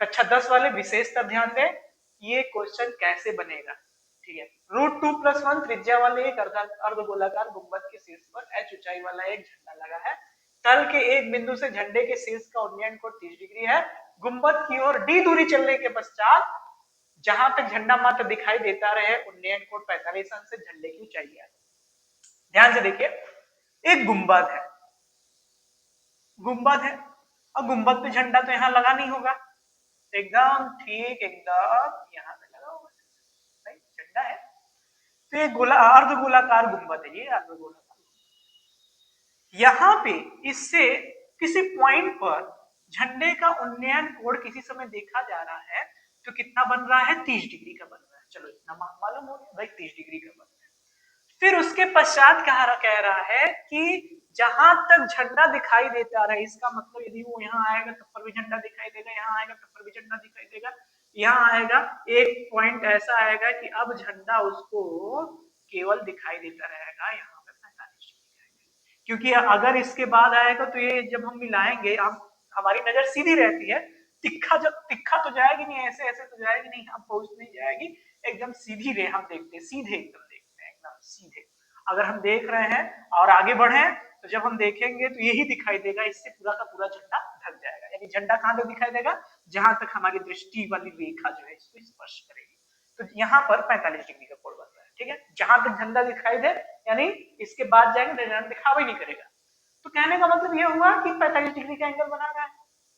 कक्षा 10 वाले विशेषता ध्यान दें, ये क्वेश्चन कैसे बनेगा। ठीक है, √2+1 त्रिज्या वाले एक अर्धगोलाकार गुंबद के शीर्ष पर h ऊंचाई वाला एक झंडा लगा है। तल के एक बिंदु से झंडे के शीर्ष का उन्नयन कोण 30 डिग्री है। गुंबद की ओर d दूरी चलने के पश्चात जहां तक झंडा मात्र दिखाई देता रहे उन्नयन कोण 45 अंश से झंडे की ऊंचाई है। ध्यान से देखिए, एक गुंबद है, गुंबद है और गुंबद पे झंडा तो यहाँ लगा नहीं होगा, एकदम ठीक, एकदम यहाँ पे लगा होगा, भाई झंडा है। तो ये अर्धगोलाकार गुंबद है, ये अर्धगोलाकार। यहाँ पे इससे किसी पॉइंट पर झंडे का उन्नयन कोण किसी समय देखा जा रहा है, तो कितना बन रहा है, 30 डिग्री का बन रहा है। चलो इतना मालूम हो गया भाई, 30 डिग्री का बन रहा है। फिर उसके पश्चात कह रहा है कि जहां तक झंडा दिखाई देता रहे, इसका मतलब यदि वो यहाँ आएगा तब पर भी झंडा दिखाई देगा, यहाँ आएगा तब पर भी झंडा दिखाई देगा, यहाँ आएगा, एक पॉइंट ऐसा आएगा कि अब झंडा उसको केवल दिखाई देता रहेगा यहाँ पे 45 डिग्री, क्योंकि अगर इसके बाद आएगा तो ये जब हम मिलाएंगे, हम हमारी नजर सीधी रहती है, तिखा तो जाएगी नहीं, ऐसे ऐसे तो जाएगी नहीं, हम पहुंच नहीं जाएगी, एकदम सीधी रे हम देखते हैं, सीधे एकदम देखते हैं, एकदम सीधे। अगर हम देख रहे हैं और आगे बढ़े तो जब हम देखेंगे तो यही दिखाई देगा, इससे पूरा का पूरा झंडा ढक जाएगा। यानी झंडा कहां तक दिखाई देगा, जहां तक हमारी दृष्टि वाली रेखा जो है इसको स्पर्श करेगी। तो यहाँ पर 45 डिग्री का कोण बन रहा है। ठीक है, जहां तक झंडा दिखाई दे, यानी इसके बाद जाएंगे तो झंडा दिखावा ही नहीं करेगा। तो कहने का मतलब यह हुआ कि 45 डिग्री का एंगल बना रहा है।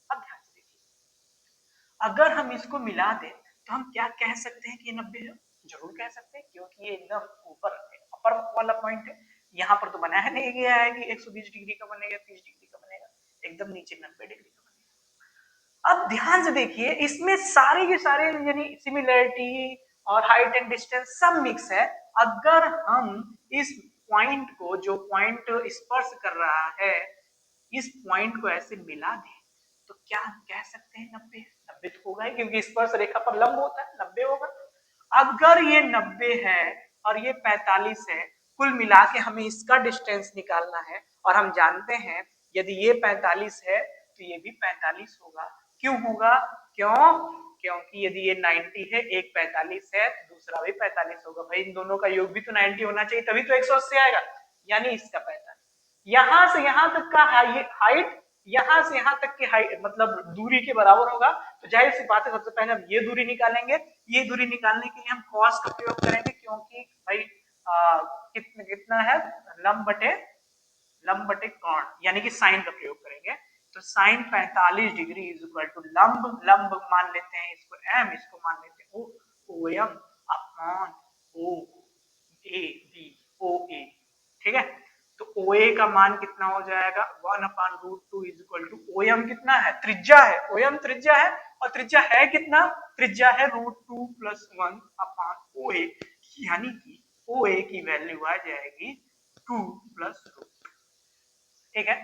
अब ध्यान से देखिए, अगर हम इसको मिला दें तो हम क्या कह सकते हैं कि ये 90 है, जरूर कह सकते हैं, क्योंकि ये एकदम ऊपर अपर वाला पॉइंट है। यहाँ पर तो बनाया नहीं गया है कि 120 डिग्री का बनेगा, 30 डिग्री का बनेगा, एकदम नीचे 90 डिग्री का बनेगा। अब ध्यान से देखिए, इसमें सारे के सारे यानी सिमिलरिटी और हाइट एंड डिस्टेंस सब मिक्स है। अगर हम इस पॉइंट को, जो पॉइंट स्पर्श कर रहा है, इस पॉइंट को ऐसे मिला दें तो क्या हम कह सकते हैं 90? 90 तो होगा ही, क्योंकि स्पर्श रेखा पर लंब होता है, 90 होगा। अगर ये 90 है और ये 45 है, कुल मिला के हमें इसका डिस्टेंस निकालना है, और हम जानते हैं यदि ये 45 है तो ये भी 45 होगा। क्यों होगा? क्योंकि यदि ये 90 है, एक 45 है, दूसरा भी 45 होगा। भाई इन दोनों का योग भी तो 90 होना चाहिए, तभी तो 180 आएगा, यानी इसका 45। यहां से यहां तक का हाइट, यहां से यहां तक की हाइट मतलब दूरी के बराबर होगा। तो जाहिर सी बात है, सबसे पहले हम ये दूरी निकालेंगे। ये दूरी निकालने के लिए हम कॉस का प्रयोग करेंगे, क्योंकि भाई कितना है, लंब बटे कोण, यानी कि साइन का प्रयोग करेंगे। तो sine 45 degree is equal to लंब मान लेते हैं इसको m, इसको मान लेते हैं O M upon O A B, O A. ठीक है, तो OA का मान कितना हो जाएगा, 1/√2 इज इक्वल टू OM कितना है, त्रिज्या है, OM त्रिज्या है, और त्रिज्या है कितना, त्रिज्या है √2 + 1/OA, यानी कि OA की वैल्यू आ जाएगी 2 + √2। ठीक है,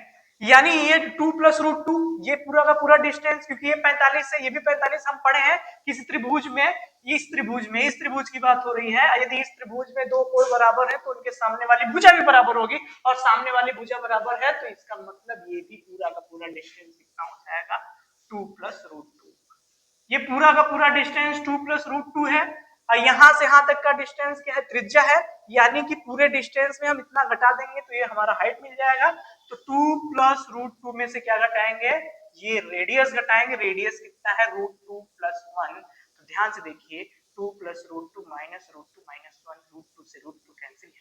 यानी ये 2 + √2, ये पूरा का पूरा डिस्टेंस, क्योंकि ये 45 है, ये भी 45, हम पढ़े हैं किसी त्रिभुज में, इस त्रिभुज की बात हो रही है। यदि इस त्रिभुज में दो कोण बराबर है तो उनके सामने वाली भुजा भी बराबर होगी, और सामने वाली भुजा बराबर है तो इसका मतलब ये भी पूरा का पूरा डिस्टेंस कितना हो जाएगा, 2 + √2। ये पूरा का पूरा डिस्टेंस 2 + √2 है, और यहां से यहां तक का डिस्टेंस क्या है, त्रिज्या है, यानी कि पूरे डिस्टेंस में हम इतना घटा देंगे तो ये हमारा हाइट मिल जाएगा। तो 2 + √2 में से क्या घटाएंगे, ये रेडियस घटाएंगे, रेडियस कितना है, √2 + 1। तो ध्यान से देखिए, 2 + √2 - √2 - 1, √2 से √2 कैंसिल,